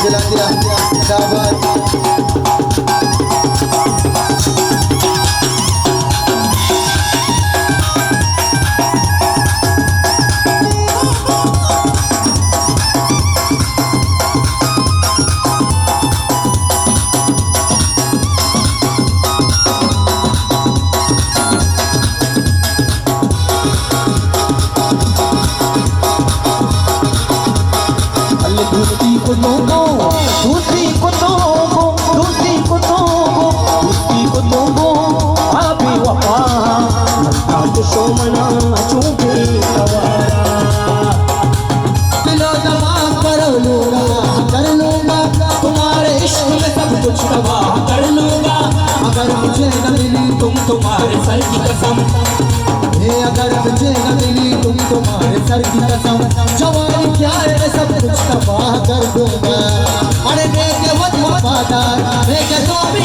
दिला दिया शाबाश। दूसरी को दोगो, दूसरी को दोगो, दूसरी को दोगो, दूसरी को दोगो, अभी वफा आज सोमना चूके सवारा। दिलो दमा कर लूंगा तुम्हारे इश्क में सब कुछ तबाह कर लूंगा। अगर मुझे न मिली तुम तुम्हारे सर की कसम, अगर मुझे न मिली तुम तुम्हारे सर की कसम, जवानी क्या है सब कुछ तबाह कर दूंगा। अरे मैं के वफादार, मैं के तो भी